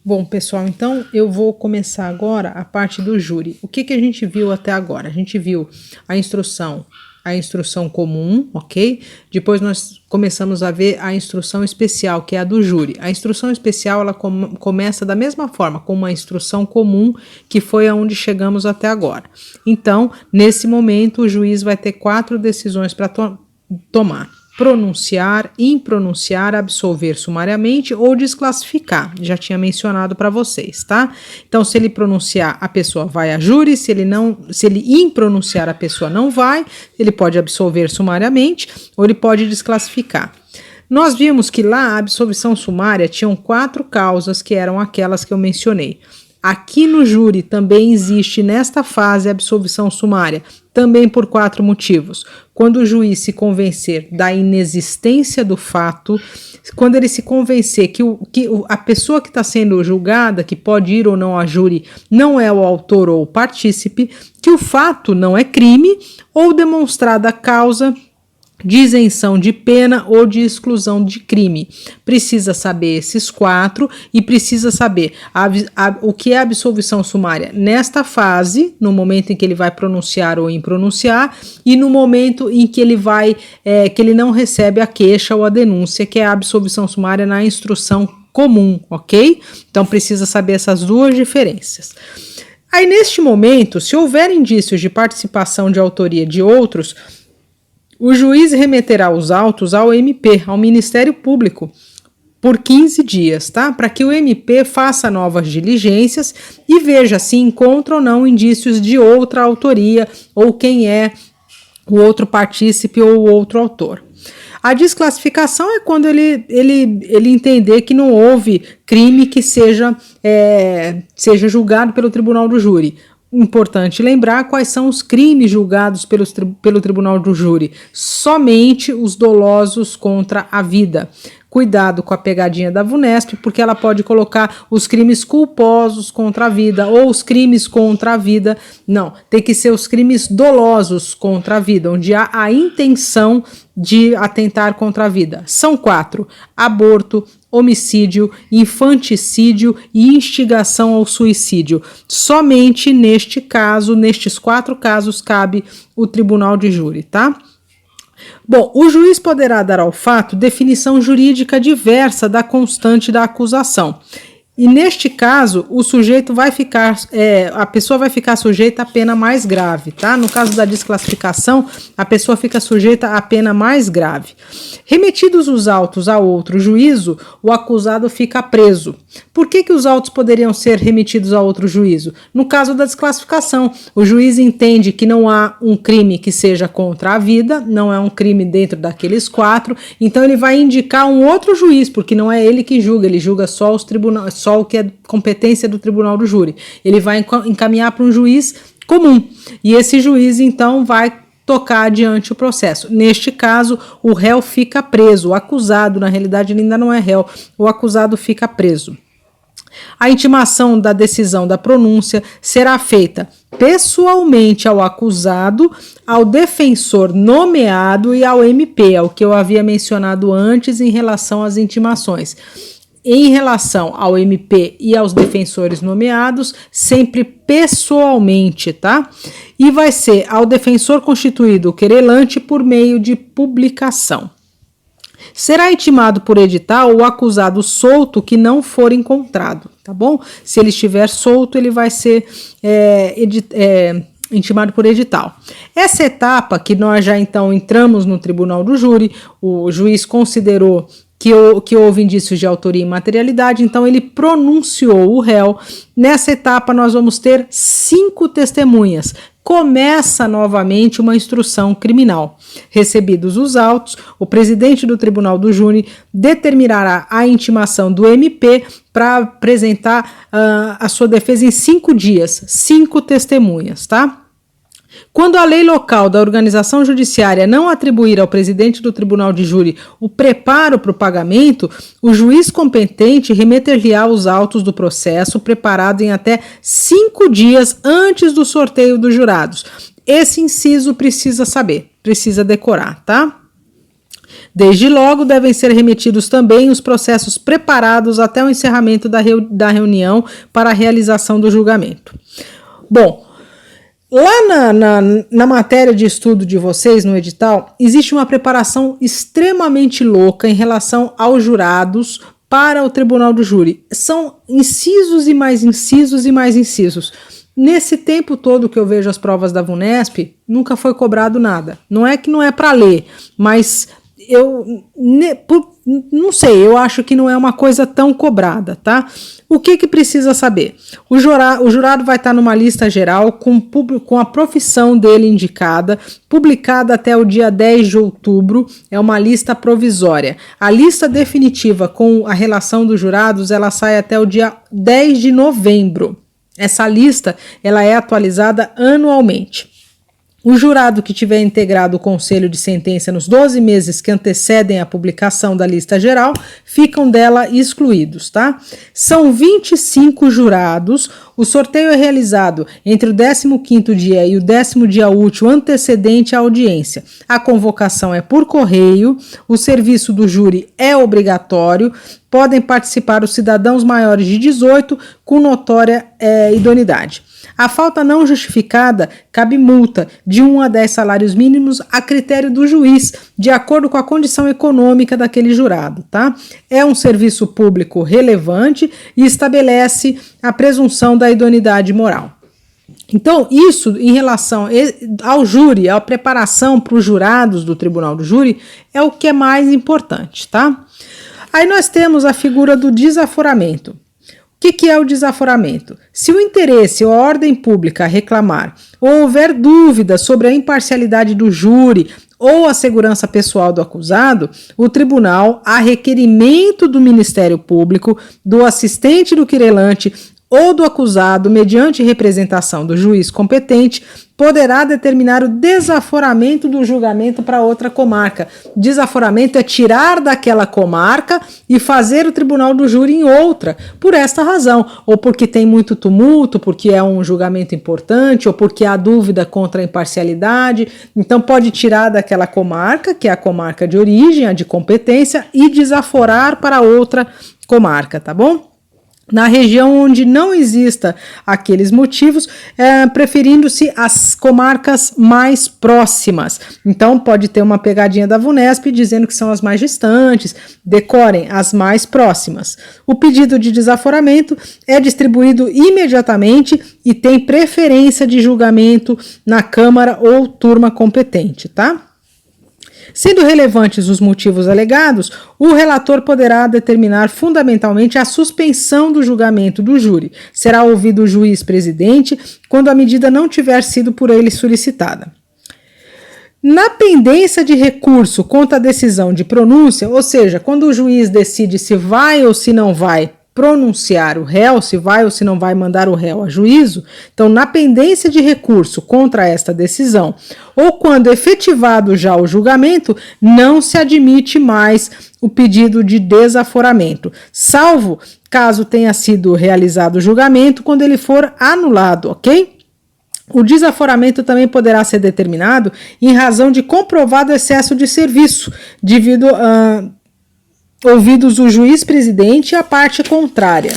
Bom, pessoal, então eu vou começar agora a parte do júri. O que a gente viu até agora? A gente viu a instrução comum, ok? Depois nós começamos a ver a instrução especial, que é a do júri. A instrução especial, ela começa da mesma forma, com uma instrução comum, que foi aonde chegamos até agora. Então, nesse momento, o juiz vai ter 4 decisões para tomar: pronunciar, impronunciar, absolver sumariamente ou desclassificar. Já tinha mencionado para vocês, tá? Então, se ele pronunciar, a pessoa vai a júri; se ele impronunciar, a pessoa não vai. Ele pode absolver sumariamente ou ele pode desclassificar. Nós vimos que lá a absolvição sumária tinham 4 causas, que eram aquelas que eu mencionei. Aqui no júri também existe, nesta fase, a absolvição sumária, também por 4 motivos. Quando o juiz se convencer da inexistência do fato, quando ele se convencer que a pessoa que está sendo julgada, que pode ir ou não a júri, não é o autor ou o partícipe, que o fato não é crime, ou demonstrada a causa de isenção de pena ou de exclusão de crime. Precisa saber esses 4 e precisa saber o que é absolvição sumária nesta fase, no momento em que ele vai pronunciar ou impronunciar, e no momento em que ele que ele não recebe a queixa ou a denúncia, que é a absolvição sumária na instrução comum, ok? Então precisa saber essas 2 diferenças. Aí, neste momento, se houver indícios de participação de autoria de outros, o juiz remeterá os autos ao MP, ao Ministério Público, por 15 dias, tá? Para que o MP faça novas diligências e veja se encontra ou não indícios de outra autoria, ou quem é o outro partícipe ou o outro autor. A desclassificação é quando ele entender que não houve crime que seja julgado pelo tribunal do júri. Importante lembrar quais são os crimes julgados pelo tribunal do júri: somente os dolosos contra a vida. Cuidado com a pegadinha da VUNESP, porque ela pode colocar os crimes culposos contra a vida ou os crimes contra a vida. Não, tem que ser os crimes dolosos contra a vida, onde há a intenção de atentar contra a vida. São 4: aborto, homicídio, infanticídio e instigação ao suicídio. Somente neste caso, nestes 4 casos, cabe o tribunal de júri, tá? Bom, o juiz poderá dar ao fato definição jurídica diversa da constante da acusação. E neste caso, a pessoa vai ficar sujeita à pena mais grave, tá? No caso da desclassificação, a pessoa fica sujeita à pena mais grave. Remetidos os autos a outro juízo, o acusado fica preso. Por que os autos poderiam ser remetidos a outro juízo? No caso da desclassificação, o juiz entende que não há um crime que seja contra a vida, não é um crime dentro daqueles 4, então ele vai indicar um outro juiz, porque não é ele que julga, ele julga só o que é competência do tribunal do júri. Ele vai encaminhar para um juiz comum, e esse juiz então vai tocar adiante o processo. Neste caso, o réu fica preso, o acusado, na realidade, ele ainda não é réu, o acusado fica preso. A intimação da decisão da pronúncia será feita pessoalmente ao acusado, ao defensor nomeado e ao MP, é o que eu havia mencionado antes em relação às intimações. Em relação ao MP e aos defensores nomeados, sempre pessoalmente, tá? E vai ser ao defensor constituído o querelante por meio de publicação. Será intimado por edital o acusado solto que não for encontrado, tá bom? Se ele estiver solto, ele vai ser intimado por edital. Essa etapa que nós já então entramos no tribunal do júri, o juiz considerou que houve indícios de autoria e materialidade, então ele pronunciou o réu. Nessa etapa nós vamos ter 5 testemunhas. Começa novamente uma instrução criminal. Recebidos os autos, o presidente do tribunal do júri determinará a intimação do MP para apresentar a sua defesa em 5 dias, 5 testemunhas, tá? Quando a lei local da organização judiciária não atribuir ao presidente do tribunal de júri o preparo para o pagamento, o juiz competente remeter-lhe-á os autos do processo preparado em até 5 dias antes do sorteio dos jurados. Esse inciso precisa saber, precisa decorar, tá? Desde logo devem ser remetidos também os processos preparados até o encerramento da reunião para a realização do julgamento. Bom, lá na matéria de estudo de vocês, no edital, existe uma preparação extremamente louca em relação aos jurados para o tribunal do júri. São incisos e mais incisos e mais incisos. Nesse tempo todo que eu vejo as provas da VUNESP, nunca foi cobrado nada. Não é que não é para ler, mas não sei, eu acho que não é uma coisa tão cobrada, tá? O que precisa saber? O jurado vai estar numa lista geral com a profissão dele indicada, publicada até o dia 10 de outubro, é uma lista provisória. A lista definitiva com a relação dos jurados, ela sai até o dia 10 de novembro. Essa lista, ela é atualizada anualmente. O jurado que tiver integrado o conselho de sentença nos 12 meses que antecedem a publicação da lista geral, ficam dela excluídos, tá? São 25 jurados, o sorteio é realizado entre o 15º dia e o 10º dia útil antecedente à audiência. A convocação é por correio, o serviço do júri é obrigatório, podem participar os cidadãos maiores de 18 com notória idoneidade. A falta não justificada cabe multa de 1 a 10 salários mínimos a critério do juiz, de acordo com a condição econômica daquele jurado, tá? É um serviço público relevante e estabelece a presunção da idoneidade moral. Então, isso em relação ao júri, à preparação para os jurados do tribunal do júri, é o que é mais importante, tá? Aí nós temos a figura do desaforamento. O que é o desaforamento? Se o interesse ou a ordem pública reclamar ou houver dúvida sobre a imparcialidade do júri ou a segurança pessoal do acusado, o tribunal, a requerimento do Ministério Público, do assistente do querelante ou do acusado, mediante representação do juiz competente, poderá determinar o desaforamento do julgamento para outra comarca. Desaforamento é tirar daquela comarca e fazer o tribunal do júri em outra, por esta razão, ou porque tem muito tumulto, porque é um julgamento importante, ou porque há dúvida contra a imparcialidade. Então pode tirar daquela comarca, que é a comarca de origem, a de competência, e desaforar para outra comarca, tá bom? Na região onde não exista aqueles motivos, preferindo-se as comarcas mais próximas. Então, pode ter uma pegadinha da VUNESP dizendo que são as mais distantes, decorem as mais próximas. O pedido de desaforamento é distribuído imediatamente e tem preferência de julgamento na Câmara ou turma competente, tá? Sendo relevantes os motivos alegados, o relator poderá determinar fundamentalmente a suspensão do julgamento do júri. Será ouvido o juiz presidente quando a medida não tiver sido por ele solicitada. Na pendência de recurso contra a decisão de pronúncia, ou seja, quando o juiz decide se vai ou se não vai pronunciar o réu, se vai ou se não vai mandar o réu a juízo, então na pendência de recurso contra esta decisão, ou quando efetivado já o julgamento, não se admite mais o pedido de desaforamento, salvo caso tenha sido realizado o julgamento quando ele for anulado, ok? O desaforamento também poderá ser determinado em razão de comprovado excesso de serviço, devido a ouvidos o juiz presidente e a parte contrária.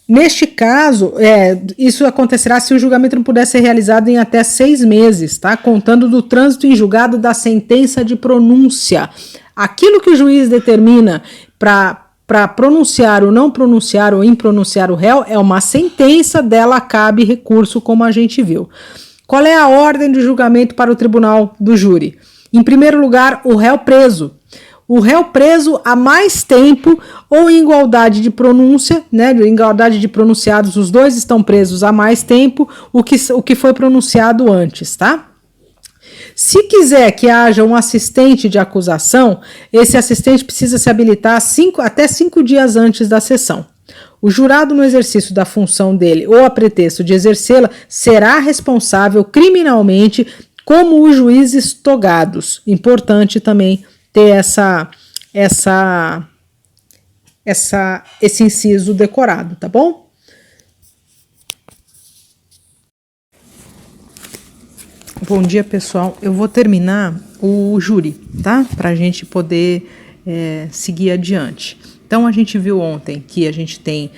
Neste caso, isso acontecerá se o julgamento não puder ser realizado em até 6 meses, tá? Contando do trânsito em julgado da sentença de pronúncia. Aquilo que o juiz determina para pronunciar ou não pronunciar ou impronunciar o réu é uma sentença, dela cabe recurso, como a gente viu. Qual é a ordem de julgamento para o tribunal do júri? Em primeiro lugar, o réu preso. O réu preso há mais tempo ou em igualdade de pronúncia, né, em igualdade de pronunciados, os dois estão presos há mais tempo, o que foi pronunciado antes, tá? Se quiser que haja um assistente de acusação, esse assistente precisa se habilitar até 5 dias antes da sessão. O jurado, no exercício da função dele ou a pretexto de exercê-la, será responsável criminalmente como os juízes togados. Importante também ter esse inciso decorado, tá bom? Bom dia, pessoal. Eu vou terminar o júri, tá? Para a gente poder seguir adiante. Então, a gente viu ontem que a gente tem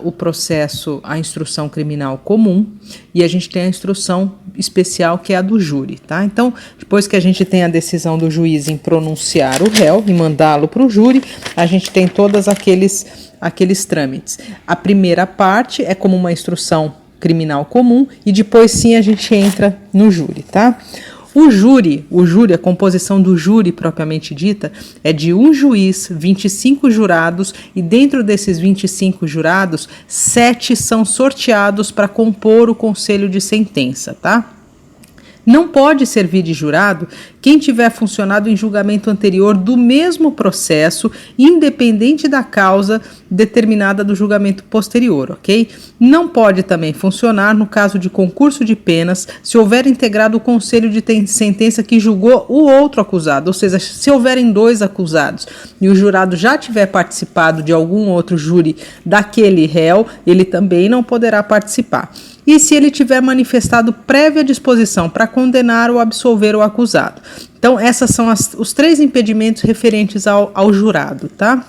o processo, a instrução criminal comum, e a gente tem a instrução especial, que é a do júri, tá? Então, depois que a gente tem a decisão do juiz em pronunciar o réu e mandá-lo para o júri, a gente tem todos aqueles trâmites. A primeira parte é como uma instrução criminal comum, e depois sim a gente entra no júri, tá? O júri, a composição do júri propriamente dita, é de um juiz, 25 jurados, e dentro desses 25 jurados, 7 são sorteados para compor o conselho de sentença, tá? Não pode servir de jurado quem tiver funcionado em julgamento anterior do mesmo processo, independente da causa determinada do julgamento posterior, ok? Não pode também funcionar no caso de concurso de penas se houver integrado o conselho de sentença que julgou o outro acusado, ou seja, se houverem 2 acusados e o jurado já tiver participado de algum outro júri daquele réu, ele também não poderá participar. E se ele tiver manifestado prévia disposição para condenar ou absolver o acusado. Então, esses são os 3 impedimentos referentes ao jurado, tá?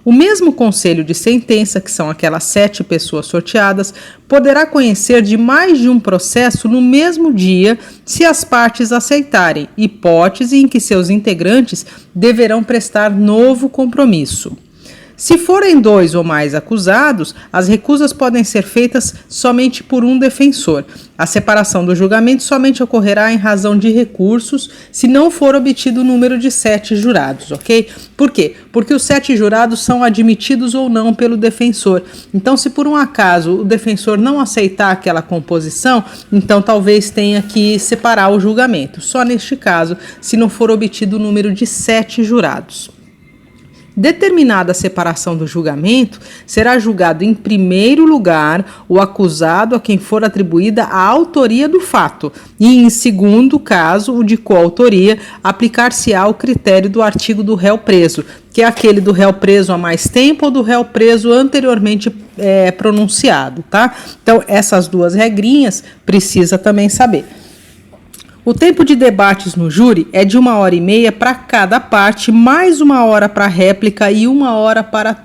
O mesmo conselho de sentença, que são aquelas 7 pessoas sorteadas, poderá conhecer de mais de um processo no mesmo dia, se as partes aceitarem, hipótese em que seus integrantes deverão prestar novo compromisso. Se forem 2 ou mais acusados, as recusas podem ser feitas somente por um defensor. A separação do julgamento somente ocorrerá em razão de recursos, se não for obtido o número de 7 jurados, ok? Por quê? Porque os 7 jurados são admitidos ou não pelo defensor. Então, se por um acaso o defensor não aceitar aquela composição, então talvez tenha que separar o julgamento. Só neste caso, se não for obtido o número de 7 jurados. Determinada a separação do julgamento, será julgado em primeiro lugar o acusado a quem for atribuída a autoria do fato e, em segundo caso, o de coautoria, aplicar-se-á o critério do artigo do réu preso, que é aquele do réu preso há mais tempo ou do réu preso anteriormente pronunciado, tá? Então, essas 2 regrinhas precisa também saber. O tempo de debates no júri é de 1h30 para cada parte, mais 1 hora para réplica e 1 hora para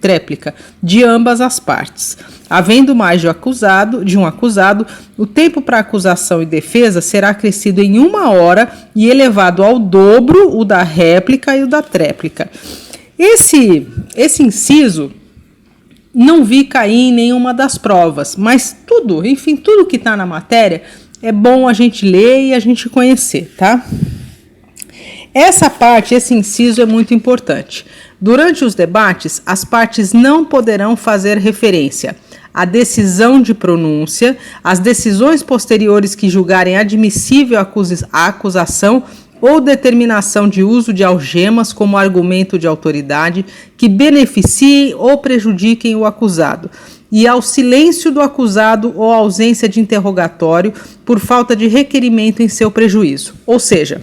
tréplica, de ambas as partes. Havendo mais de um acusado, o tempo para acusação e defesa será acrescido em 1 hora e elevado ao dobro o da réplica e o da tréplica. Esse inciso não vi cair em nenhuma das provas, mas tudo que está na matéria é bom a gente ler e a gente conhecer, tá? Essa parte, esse inciso é muito importante. Durante os debates, as partes não poderão fazer referência à decisão de pronúncia, às decisões posteriores que julgarem admissível a acusação ou determinação de uso de algemas como argumento de autoridade que beneficiem ou prejudiquem o acusado, e ao silêncio do acusado ou ausência de interrogatório por falta de requerimento em seu prejuízo. Ou seja,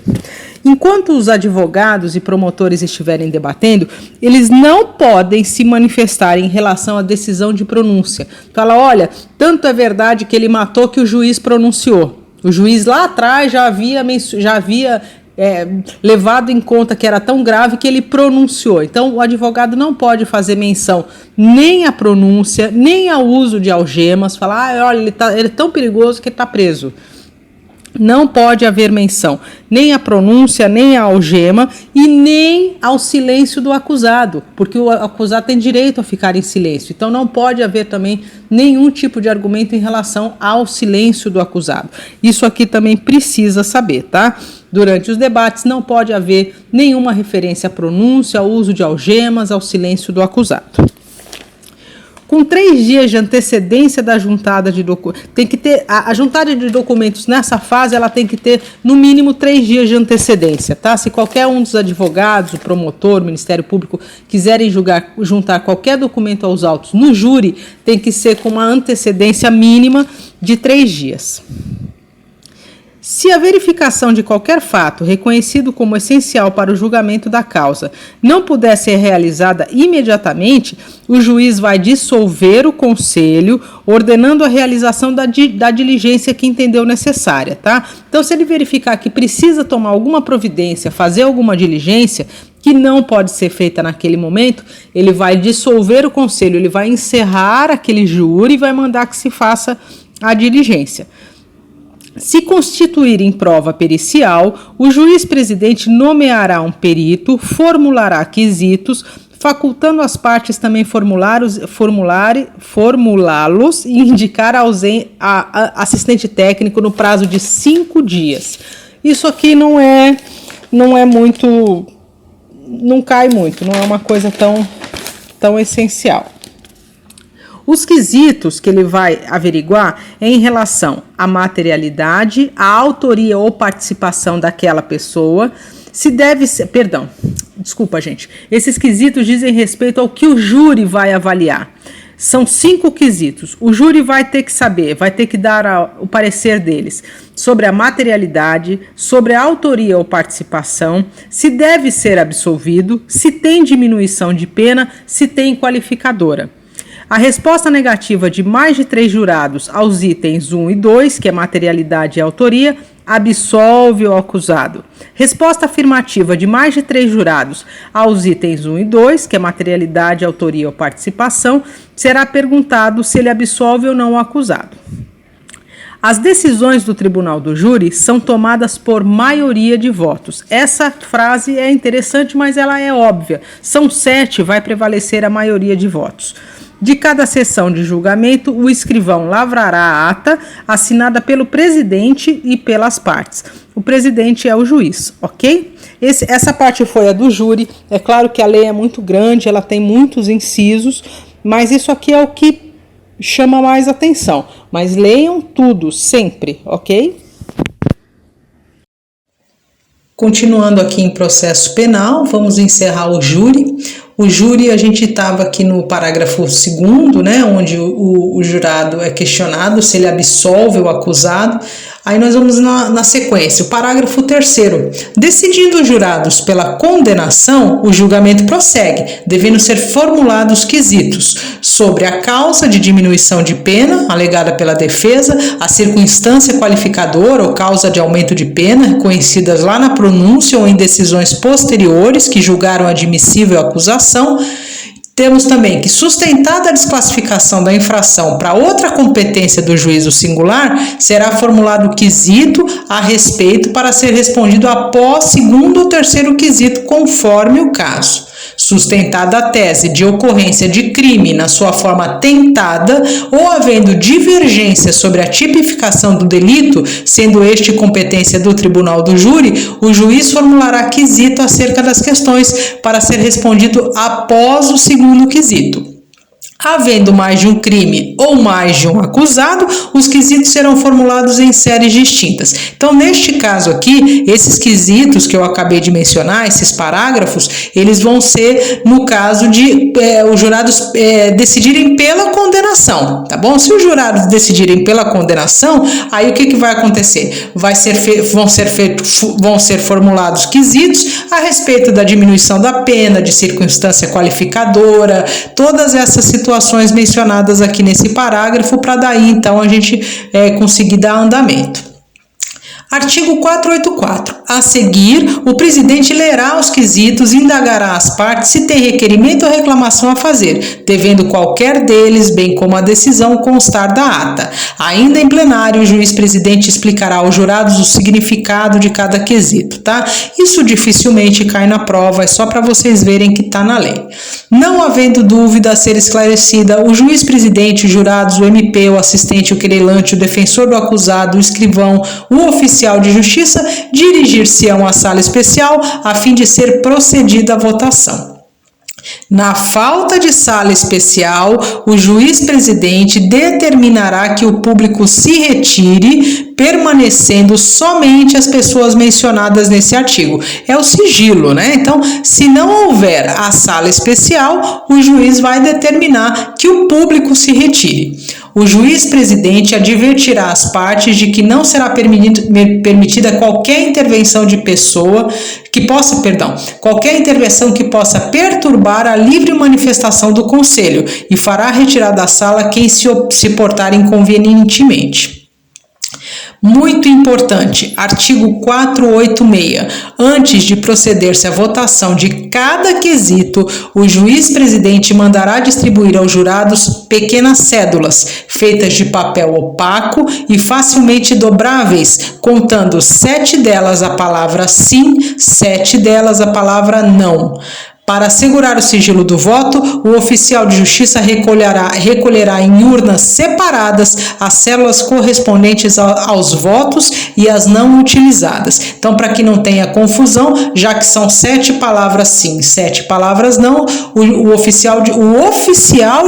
enquanto os advogados e promotores estiverem debatendo, eles não podem se manifestar em relação à decisão de pronúncia. Fala, olha, tanto é verdade que ele matou que o juiz pronunciou. O juiz lá atrás já havia levado em conta que era tão grave que ele pronunciou. Então, o advogado não pode fazer menção nem à pronúncia, nem ao uso de algemas, falar, olha, ele é tão perigoso que ele está preso. Não pode haver menção nem à pronúncia, nem à algema e nem ao silêncio do acusado, porque o acusado tem direito a ficar em silêncio. Então não pode haver também nenhum tipo de argumento em relação ao silêncio do acusado. Isso aqui também precisa saber, tá? Durante os debates não pode haver nenhuma referência à pronúncia, ao uso de algemas, ao silêncio do acusado. Com 3 dias de antecedência da juntada de documentos, tem que ter a juntada de documentos nessa fase, ela tem que ter no mínimo 3 dias de antecedência, tá? Se qualquer um dos advogados, o promotor, o Ministério Público quiserem juntar qualquer documento aos autos no júri, tem que ser com uma antecedência mínima de 3 dias. Se a verificação de qualquer fato reconhecido como essencial para o julgamento da causa não puder ser realizada imediatamente, o juiz vai dissolver o conselho, ordenando a realização da diligência que entendeu necessária, tá? Então, se ele verificar que precisa tomar alguma providência, fazer alguma diligência, que não pode ser feita naquele momento, ele vai dissolver o conselho, ele vai encerrar aquele júri e vai mandar que se faça a diligência. Se constituir em prova pericial, o juiz-presidente nomeará um perito, formulará quesitos, facultando as partes também formulá-los e indicar a assistente técnico no prazo de 5 dias. Isso aqui não é muito, não cai muito, não é uma coisa tão essencial. Os quesitos que ele vai averiguar é em relação à materialidade, à autoria ou participação daquela pessoa, se deve ser, desculpa gente, esses quesitos dizem respeito ao que o júri vai avaliar. São 5 quesitos, o júri vai ter que saber, vai ter que dar o parecer deles sobre a materialidade, sobre a autoria ou participação, se deve ser absolvido, se tem diminuição de pena, se tem qualificadora. A resposta negativa de mais de 3 jurados aos itens 1 e 2, que é materialidade e autoria, absolve o acusado. Resposta afirmativa de mais de 3 jurados aos itens 1 e 2, que é materialidade, autoria ou participação, será perguntado se ele absolve ou não o acusado. As decisões do tribunal do júri são tomadas por maioria de votos. Essa frase é interessante, mas ela é óbvia. São 7, vai prevalecer a maioria de votos. De cada sessão de julgamento, o escrivão lavrará a ata assinada pelo presidente e pelas partes. O presidente é o juiz, ok? Essa parte foi a do júri. É claro que a lei é muito grande, ela tem muitos incisos, mas isso aqui é o que chama mais atenção. Mas leiam tudo, sempre, ok? Continuando aqui em processo penal, vamos encerrar o júri. O júri, a gente estava aqui no parágrafo 2º, né, onde o jurado é questionado se ele absolve o acusado. Aí nós vamos na sequência, o parágrafo 3º. Decidindo os jurados pela condenação, o julgamento prossegue, devendo ser formulados quesitos sobre a causa de diminuição de pena, alegada pela defesa, a circunstância qualificadora ou causa de aumento de pena, conhecidas lá na pronúncia ou em decisões posteriores que julgaram admissível a acusação. Temos também que, sustentada a desclassificação da infração para outra competência do juízo singular, será formulado quesito a respeito para ser respondido após segundo ou terceiro quesito, conforme o caso. Sustentada a tese de ocorrência de crime na sua forma tentada ou havendo divergência sobre a tipificação do delito, sendo este competência do tribunal do júri, o juiz formulará quesito acerca das questões para ser respondido após o segundo quesito. Havendo mais de um crime ou mais de um acusado, os quesitos serão formulados em séries distintas. Então, neste caso aqui, esses quesitos que eu acabei de mencionar, esses parágrafos, eles vão ser no caso de os jurados decidirem pela condenação, tá bom? Se os jurados decidirem pela condenação, aí o que vai acontecer? Vão ser formulados quesitos a respeito da diminuição da pena, de circunstância qualificadora, todas essas situações mencionadas aqui nesse parágrafo, para daí então a gente conseguir dar andamento. Artigo 484. A seguir, o presidente lerá os quesitos e indagará às partes se tem requerimento ou reclamação a fazer, devendo qualquer deles, bem como a decisão, constar da ata. Ainda em plenário, o juiz-presidente explicará aos jurados o significado de cada quesito, tá? Isso dificilmente cai na prova, é só para vocês verem que está na lei. Não havendo dúvida a ser esclarecida, o juiz-presidente, os jurados, o MP, o assistente, o querelante, o defensor do acusado, o escrivão, o oficial de justiça dirigir-se-ão à sala especial a fim de ser procedida a votação. Na falta de sala especial, o juiz-presidente determinará que o público se retire, permanecendo somente as pessoas mencionadas nesse artigo. É o sigilo, né? Então, se não houver a sala especial, o juiz vai determinar que o público se retire. o juiz-presidente advertirá as partes de que não será permitida qualquer intervenção que possa perturbar a livre manifestação do Conselho e fará retirar da sala quem se portar inconvenientemente. Muito importante, artigo 486. Antes de proceder-se à votação de cada quesito, o juiz-presidente mandará distribuir aos jurados pequenas cédulas, feitas de papel opaco e facilmente dobráveis, contando 7 delas a palavra sim, 7 delas a palavra não. Para assegurar o sigilo do voto, o oficial de justiça recolherá em urnas separadas as células correspondentes aos votos e as não utilizadas. Então, para que não tenha confusão, já que são 7 palavras sim, 7 palavras não, o oficial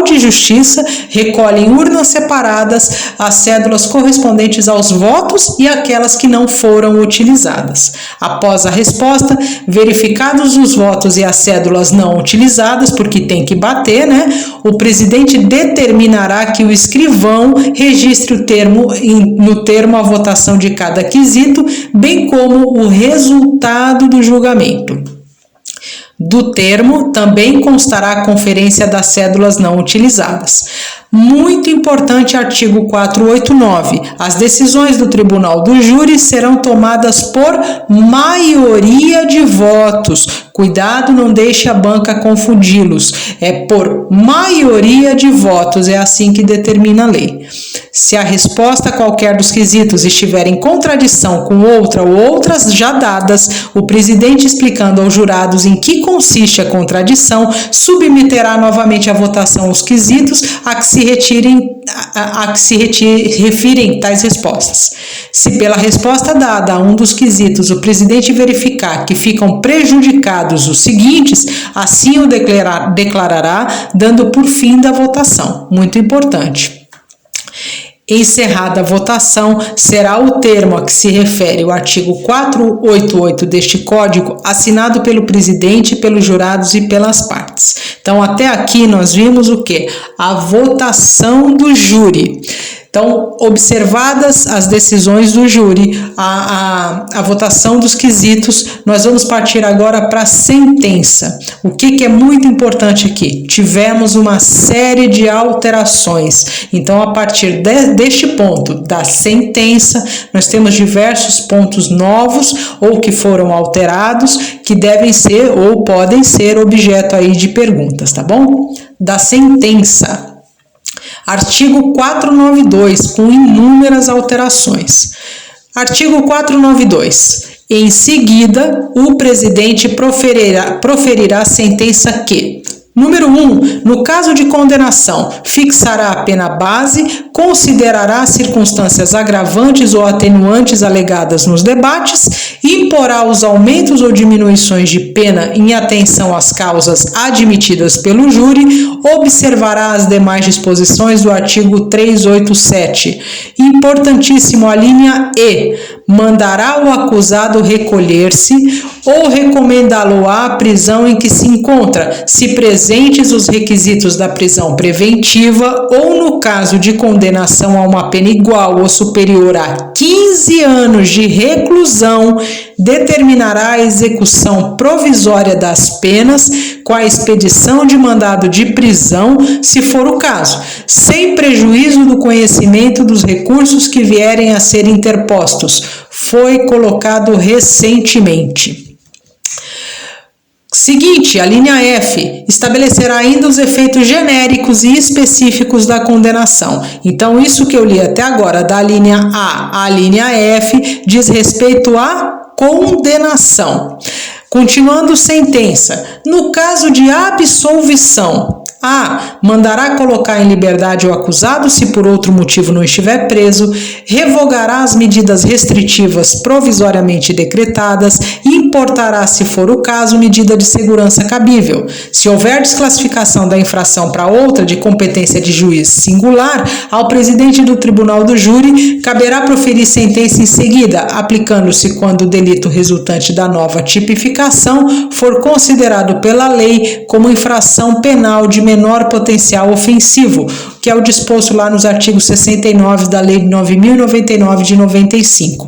de justiça recolhe em urnas separadas as cédulas correspondentes aos votos e aquelas que não foram utilizadas. Após a resposta, verificados os votos e as cédulas não utilizadas, porque tem que bater, né? O presidente determinará que o escrivão registre no termo a votação de cada quesito, bem como o resultado do julgamento. Do termo também constará a conferência das cédulas não utilizadas. Muito importante, artigo 489. As decisões do Tribunal do Júri serão tomadas por maioria de votos. Cuidado, não deixe a banca confundi-los. É por maioria de votos, é assim que determina a lei. Se a resposta a qualquer dos quesitos estiver em contradição com outra ou outras já dadas, o presidente, explicando aos jurados em que consiste a contradição, submeterá novamente à votação os quesitos a que se refirem tais respostas. Se pela resposta dada a um dos quesitos o presidente verificar que ficam prejudicados os seguintes, assim o declarará, dando por fim da votação. Muito importante. Encerrada a votação, será o termo a que se refere o artigo 488 deste Código assinado pelo presidente, pelos jurados e pelas partes. Então, até aqui nós vimos o quê? A votação do júri. Então, observadas as decisões do júri, a votação dos quesitos, nós vamos partir agora para a sentença. O que é muito importante aqui? Tivemos uma série de alterações. Então, a partir deste ponto da sentença, nós temos diversos pontos novos ou que foram alterados, que devem ser ou podem ser objeto aí de perguntas, tá bom? Da sentença. Artigo 492, com inúmeras alterações. Artigo 492. Em seguida, o presidente proferirá sentença que: número 1. No caso de condenação, fixará a pena base, considerará as circunstâncias agravantes ou atenuantes alegadas nos debates, imporá os aumentos ou diminuições de pena em atenção às causas admitidas pelo júri, observará as demais disposições do artigo 387. Importantíssimo, a linha E. Mandará o acusado recolher-se ou recomendá-lo-á à prisão em que se encontra, se presentes os requisitos da prisão preventiva ou, no caso de condenação a uma pena igual ou superior a 15 anos de reclusão, determinará a execução provisória das penas com a expedição de mandado de prisão, se for o caso, sem prejuízo do conhecimento dos recursos que vierem a ser interpostos. Foi colocado recentemente. Seguinte, a linha F estabelecerá ainda os efeitos genéricos e específicos da condenação. Então, isso que eu li até agora, da linha A à linha F, diz respeito à condenação. Continuando, sentença. No caso de absolvição, A. Mandará colocar em liberdade o acusado se por outro motivo não estiver preso, revogará as medidas restritivas provisoriamente decretadas e importará, se for o caso, medida de segurança cabível. Se houver desclassificação da infração para outra de competência de juiz singular, ao presidente do tribunal do júri caberá proferir sentença em seguida, aplicando-se quando o delito resultante da nova tipificação for considerado pela lei como infração penal de menor potencial ofensivo, que é o disposto lá nos artigos 69 da Lei 9.099 de 95.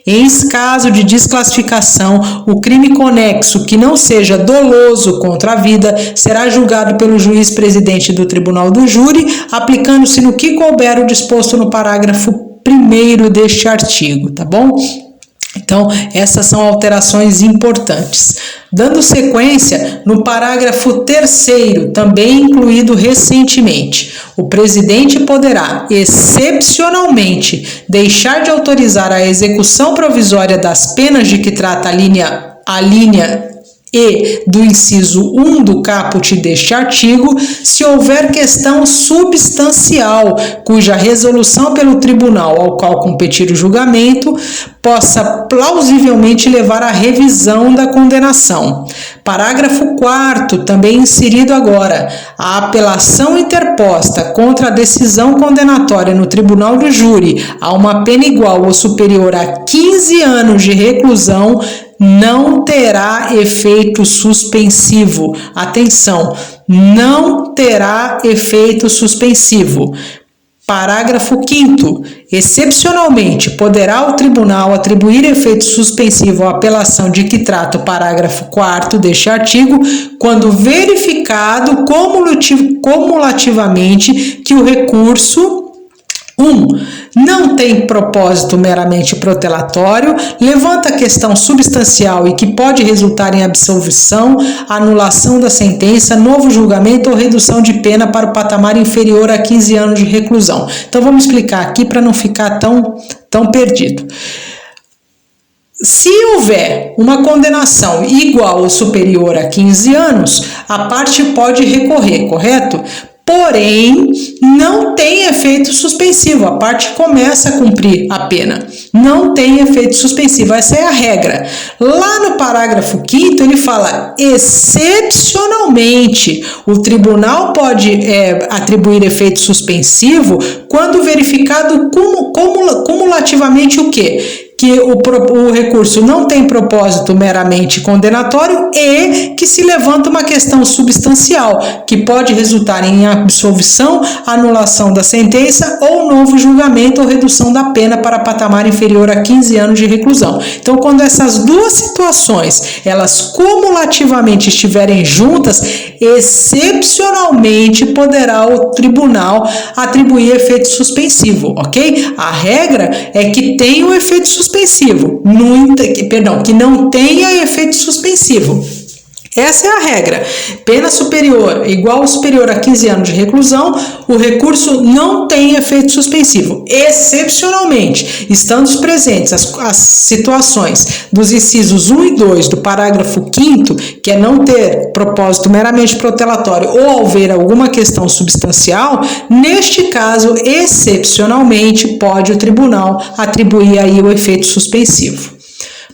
Em caso de desclassificação, o crime conexo que não seja doloso contra a vida será julgado pelo juiz presidente do Tribunal do Júri, aplicando-se no que couber o disposto no parágrafo 1º deste artigo, tá bom? Então, essas são alterações importantes. Dando sequência, no parágrafo 3º, também incluído recentemente, o presidente poderá, excepcionalmente, deixar de autorizar a execução provisória das penas de que trata a linha E do inciso 1 do caput deste artigo, se houver questão substancial, cuja resolução pelo tribunal ao qual competir o julgamento possa plausivelmente levar à revisão da condenação. Parágrafo 4º, também inserido agora, a apelação interposta contra a decisão condenatória no tribunal do júri a uma pena igual ou superior a 15 anos de reclusão não terá efeito suspensivo. Atenção, não terá efeito suspensivo. Parágrafo 5º. Excepcionalmente, poderá o tribunal atribuir efeito suspensivo à apelação de que trata o parágrafo 4º deste artigo, quando verificado cumulativamente que o recurso 1. Não tem propósito meramente protelatório, levanta questão substancial e que pode resultar em absolvição, anulação da sentença, novo julgamento ou redução de pena para o patamar inferior a 15 anos de reclusão. Então vamos explicar aqui para não ficar tão perdido. Se houver uma condenação igual ou superior a 15 anos, a parte pode recorrer, correto? Porém, não tem efeito suspensivo, a parte começa a cumprir a pena. Não tem efeito suspensivo, essa é a regra. Lá no parágrafo 5º, ele fala, excepcionalmente, o tribunal pode atribuir efeito suspensivo quando verificado cumulativamente o quê? Que o recurso não tem propósito meramente condenatório e que se levanta uma questão substancial, que pode resultar em absolvição, anulação da sentença ou novo julgamento ou redução da pena para patamar inferior a 15 anos de reclusão. Então, quando essas duas situações, elas cumulativamente estiverem juntas, excepcionalmente poderá o tribunal atribuir efeito suspensivo, ok? A regra é que tem o efeito suspensivo, que não tenha efeito suspensivo. Essa é a regra. Pena superior, igual ou superior a 15 anos de reclusão, o recurso não tem efeito suspensivo. Excepcionalmente, estando presentes as situações dos incisos 1 e 2 do parágrafo 5º, que é não ter propósito meramente protelatório ou haver alguma questão substancial, neste caso, excepcionalmente, pode o tribunal atribuir aí o efeito suspensivo.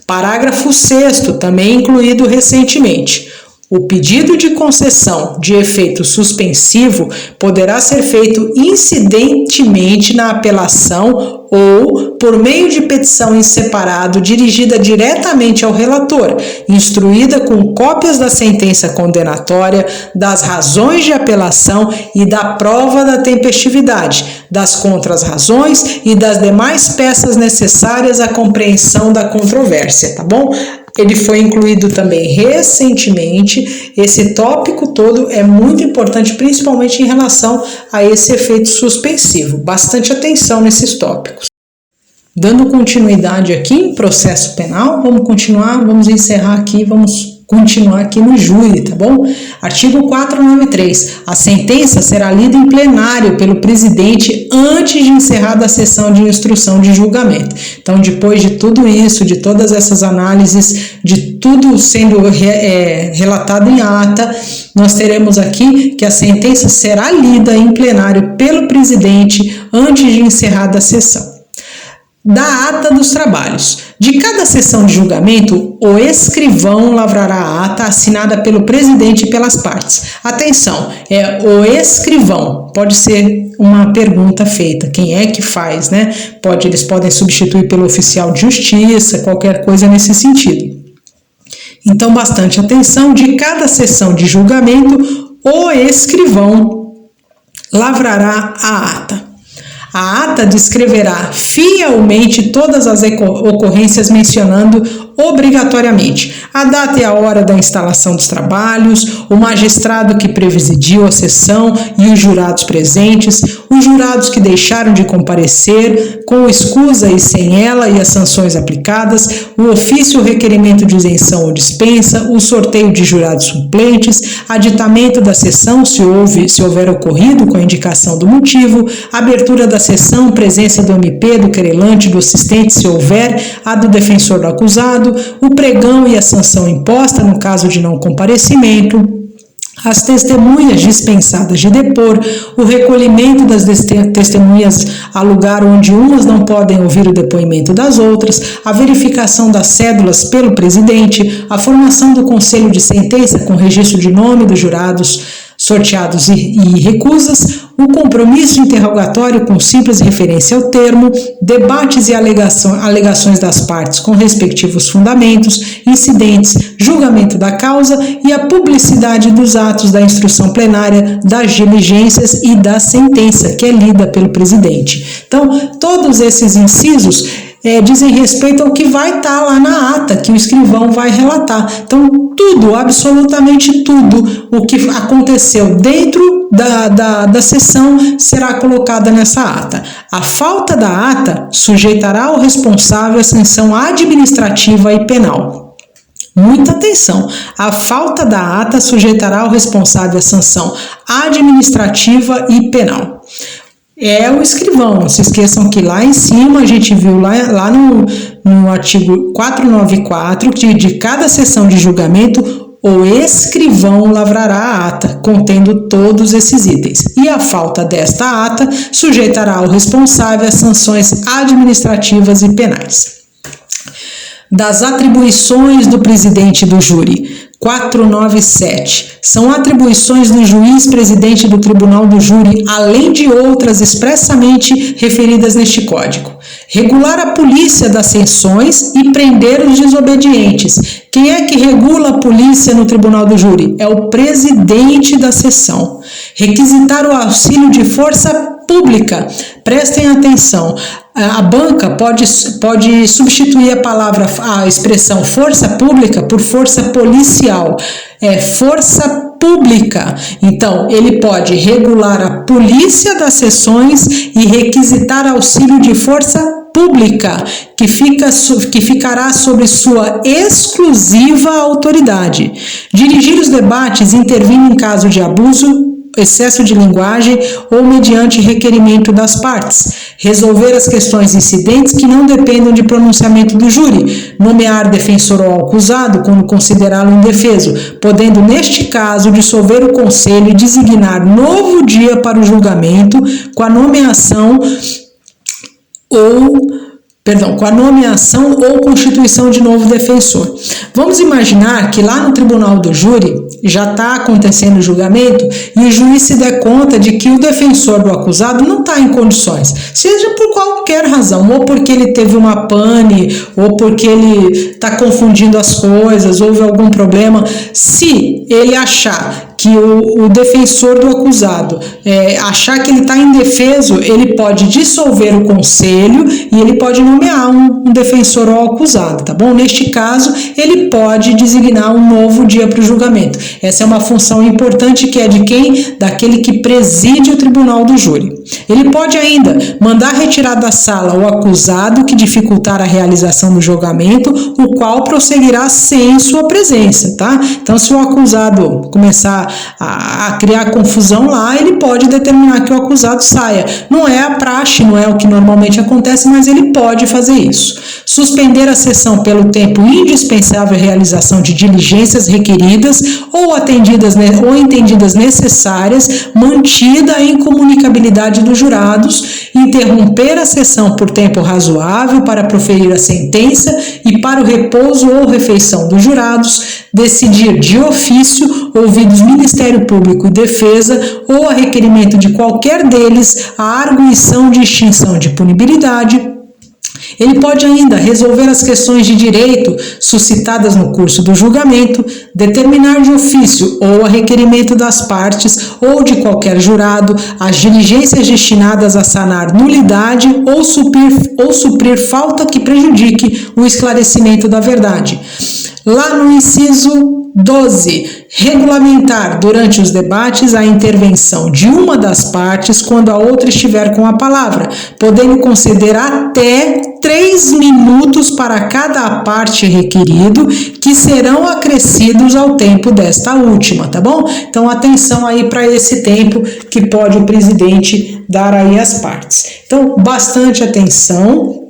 Parágrafo 6º, também incluído recentemente. O pedido de concessão de efeito suspensivo poderá ser feito incidentemente na apelação ou por meio de petição em separado dirigida diretamente ao relator, instruída com cópias da sentença condenatória, das razões de apelação e da prova da tempestividade, das contras-razões e das demais peças necessárias à compreensão da controvérsia, tá bom? Ele foi incluído também recentemente. Esse tópico todo é muito importante, principalmente em relação a esse efeito suspensivo. Bastante atenção nesses tópicos. Dando continuidade aqui em processo penal, vamos encerrar aqui, vamos continuar aqui no júri, tá bom? Artigo 493. A sentença será lida em plenário pelo presidente antes de encerrada a sessão de instrução de julgamento. Então, depois de tudo isso, de todas essas análises, de tudo sendo relatado em ata, nós teremos aqui que a sentença será lida em plenário pelo presidente antes de encerrada a sessão. Da ata dos trabalhos. De cada sessão de julgamento, o escrivão lavrará a ata assinada pelo presidente e pelas partes. Atenção, o escrivão, pode ser uma pergunta feita, quem é que faz, né? Eles podem substituir pelo oficial de justiça, qualquer coisa nesse sentido. Então, bastante atenção, de cada sessão de julgamento, o escrivão lavrará a ata. A ata descreverá fielmente todas as ocorrências, mencionando obrigatoriamente a data e a hora da instalação dos trabalhos, o magistrado que presidiu a sessão e os jurados presentes, os jurados que deixaram de comparecer, com escusa e sem ela e as sanções aplicadas, o ofício ou requerimento de isenção ou dispensa, o sorteio de jurados suplentes, aditamento da sessão se houver ocorrido com a indicação do motivo, abertura da sessão, presença do MP, do querelante, do assistente se houver, a do defensor do acusado, o pregão e a sanção imposta no caso de não comparecimento, as testemunhas dispensadas de depor, o recolhimento das testemunhas a lugar onde umas não podem ouvir o depoimento das outras, a verificação das cédulas pelo presidente, a formação do conselho de sentença com registro de nome dos jurados sorteados e recusas, o compromisso interrogatório com simples referência ao termo, debates e alegações das partes com respectivos fundamentos, incidentes, julgamento da causa e a publicidade dos atos da instrução plenária, das diligências e da sentença, que é lida pelo presidente. Então, todos esses incisos dizem respeito ao que vai estar lá na ata, que o escrivão vai relatar. Então, tudo, absolutamente tudo, o que aconteceu dentro da sessão será colocada nessa ata. A falta da ata sujeitará o responsável à sanção administrativa e penal. Muita atenção, a falta da ata sujeitará o responsável à sanção administrativa e penal. É o escrivão, não se esqueçam que lá em cima a gente viu lá no artigo 494 que de cada sessão de julgamento o escrivão lavrará a ata, contendo todos esses itens. E a falta desta ata sujeitará o responsável às sanções administrativas e penais. Das atribuições do presidente do júri. 497. São atribuições do juiz presidente do tribunal do júri, além de outras expressamente referidas neste código. Regular a polícia das sanções e prender os desobedientes. Quem é que regula a polícia no tribunal do júri? É o presidente da sessão. Requisitar o auxílio de força pública. Prestem atenção. A banca pode substituir a expressão força pública por força policial. É força pública. Então, ele pode regular a polícia das sessões e requisitar auxílio de força pública, que ficará sob sua exclusiva autoridade. Dirigir os debates e intervir em caso de abuso, excesso de linguagem ou mediante requerimento das partes, resolver as questões incidentes que não dependam de pronunciamento do júri, nomear defensor ou acusado quando considerá-lo indefeso, podendo neste caso dissolver o conselho e designar novo dia para o julgamento com a nomeação ou constituição de novo defensor. Vamos imaginar que lá no tribunal do júri já está acontecendo o julgamento e o juiz se der conta de que o defensor do acusado não está em condições, seja por qualquer razão, ou porque ele teve uma pane, ou porque ele está confundindo as coisas, houve algum problema. Se ele achar que o defensor do acusado achar que ele está indefeso, ele pode dissolver o conselho e ele pode nomear um defensor ou acusado, tá bom? Neste caso, ele pode designar um novo dia para o julgamento. Essa é uma função importante que é de quem? Daquele que preside o tribunal do júri. Ele pode ainda mandar retirar da sala o acusado que dificultar a realização do julgamento, o qual prosseguirá sem sua presença, tá? Então, se o acusado começar a criar confusão lá, ele pode determinar que o acusado saia. Não é a praxe, não é o que normalmente acontece, mas ele pode fazer isso. Suspender a sessão pelo tempo indispensável à realização de diligências requeridas ou entendidas necessárias, mantida a incomunicabilidade dos jurados, interromper a sessão por tempo razoável para proferir a sentença e para o repouso ou refeição dos jurados, decidir de ofício, ouvidos Ministério Público e Defesa, ou a requerimento de qualquer deles, a arguição de extinção de punibilidade, Ele pode ainda resolver as questões de direito suscitadas no curso do julgamento, determinar de ofício ou a requerimento das partes ou de qualquer jurado as diligências destinadas a sanar nulidade ou suprir falta que prejudique o esclarecimento da verdade. Lá no inciso 12, regulamentar durante os debates a intervenção de uma das partes quando a outra estiver com a palavra, podendo conceder até 3 minutos para cada parte requerido, que serão acrescidos ao tempo desta última, tá bom? Então, atenção aí para esse tempo que pode o presidente dar aí às partes. Então, bastante atenção.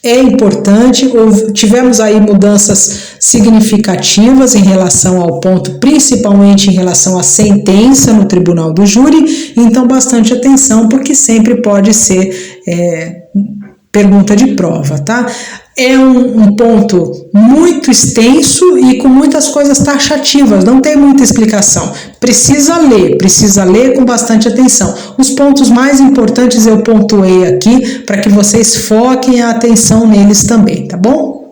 É importante, tivemos aí mudanças significativas em relação ao ponto, principalmente em relação à sentença no tribunal do júri, então bastante atenção, porque sempre pode ser pergunta de prova, tá? É um ponto muito extenso e com muitas coisas taxativas, não tem muita explicação. Precisa ler com bastante atenção. Os pontos mais importantes eu pontuei aqui para que vocês foquem a atenção neles também, tá bom?